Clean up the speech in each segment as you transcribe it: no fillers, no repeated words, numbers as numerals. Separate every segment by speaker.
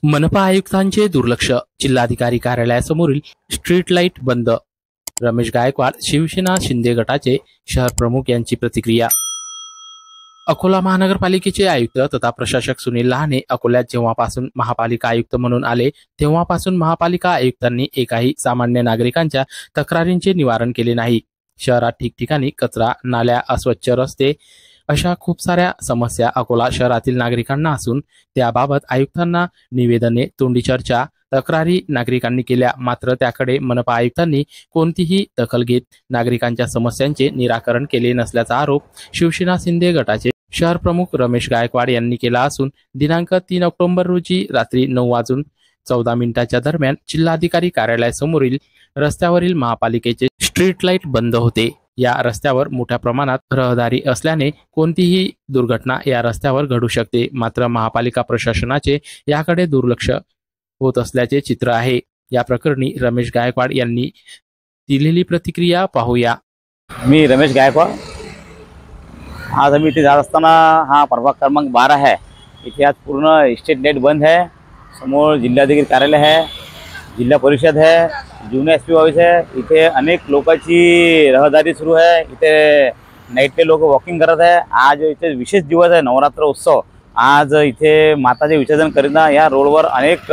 Speaker 1: मनपा आयुक्तांचे दुर्लक्ष, जिल्हाधिकारी कार्यालयासमोरील स्ट्रीट लाईट बंद. रमेश गायकवाड, शिवसेना शिंदे गटाचे शहर प्रमुख यांची प्रतिक्रिया. अकोला महानगरपालिकेचे आयुक्त तथा प्रशासक सुनील लहाने अकोल्यात जेव्हापासून महापालिका आयुक्त म्हणून आले तेव्हापासून महापालिका आयुक्तांनी एकाही सामान्य नागरिकांच्या तक्रारींचे निवारण केले नाही. शहरात ठिकठिकाणी कचरा, नाल्या, अस्वच्छ रस्ते अशा खूप साऱ्या समस्या अकोला शहरातील नागरिकांना असून त्याबाबत आयुक्तांना निवेदने, तोंडी चर्चा, तक्रारी नागरिकांनी केल्या, मात्र त्याकडे मनपा आयुक्तांनी कोणतीही दखल घेत नागरिकांच्या समस्यांचे निराकरण केले नसल्याचा आरोप शिवसेना शिंदे गटाचे शहर प्रमुख रमेश गायकवाड यांनी केला असून दिनांक 3 ऑक्टोबर रोजी रात्री 9:14 दरम्यान जिल्हाधिकारी कार्यालयासमोरील रस्त्यावरील महापालिकेचे स्ट्रीट लाईट बंद होते. या रस्त्यावर मोठ्या प्रमाणात रहदारी असल्याने कोणतीही दुर्घटना या रस्त्यावर घडू शकते, मात्र महापालिका प्रशासनाचे याकडे दुर्लक्ष होत असल्याचे चित्र आहे. या प्रकरणी रमेश गायकवाड यांनी दिलेली प्रतिक्रिया पाहूया.
Speaker 2: मी रमेश गायकवाड. आज आम्ही इथे जात असताना हा प्रभाग क्रमांक 12 आहे. इथे आज पूर्ण स्ट्रीट लाईट बंद आहे. समोर जिल्हाधिकारी कार्यालय आहे, जिल्हा परिषद है, जुने SP ऑफिस है. इथे अनेक लोकांची रहदारी सुरू आहे. इथे नाईटले लोक वॉकिंग करत आहे. आज इथे विशेष दिवस आहे, नवरात्र उत्सव. आज इथे माताचे विसर्जन करीना या रोडवर अनेक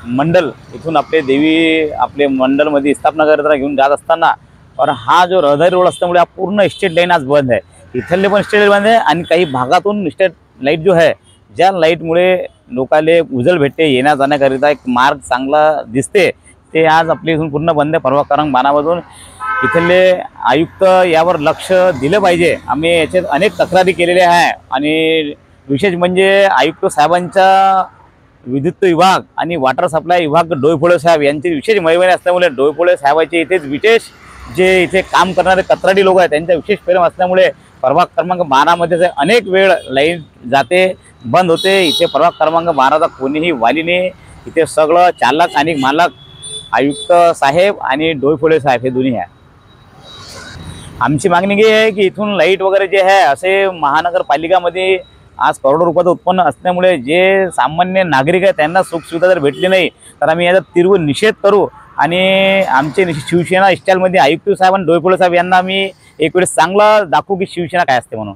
Speaker 2: मंडल इथून आपले देवी आपले मंडलमध्ये स्थापना करताना घेऊन जात असताना और हा जो रहदारी रोड असल्यामुळे हा पूर्ण स्ट्रीट लाईन आज बंद आहे. इथले पण स्ट्रीट लाईट बंद आहे आणि काही भागातून स्ट्रीट लाईट जो आहे, ज्या लाईटमुळे लोकांना उजळ भेटते, येण्या जाण्याकरिता एक मार्ग चांगला दिसते, ते आज आपले इथून पूर्ण बंद आहे. प्रभाग क्रमांक 12 इथले आयुक्त यावर लक्ष दिलं पाहिजे. आम्ही याच्यात अनेक तक्रारी केलेल्या आहे आणि विशेष म्हणजे आयुक्त साहेबांचा विद्युत विभाग आणि वॉटर सप्लाय विभाग डोईफोळे साहेब यांची विशेष मेहरबानी असल्यामुळे डोईफोळे साहेबांचे इथेच विशेष जे इथे काम करणारे कत्राडी लोक आहेत त्यांचा विशेष प्रेम असल्यामुळे प्रभाग क्रमांक 12 मध्ये अनेक वेळ लाईट जाते, बंद होते. इथे प्रभाग क्रमांक 12चा कोणीही वालीने इथे सगळं चालक आणि मालक आयुक्त साहेब आणि डोईफोळे साहेब हे दोन्ही आहे. आमची मागणी ही आहे की इथून लाईट वगैरे जे आहे असे महानगरपालिकामध्ये आज करोडो रुपयाचं उत्पन्न असल्यामुळे जे सामान्य नागरिक आहे त्यांना सुखसुविधा जर भेटली नाही तर आम्ही याचा तीव्र निषेध करू आणि आमचे शिवसेना स्टाईलमध्ये आयुक्त साहेब आणि डोईफोळे साहेब यांना आम्ही एक वेळेस चांगला दाखवू की शिवसेना काय असते म्हणून.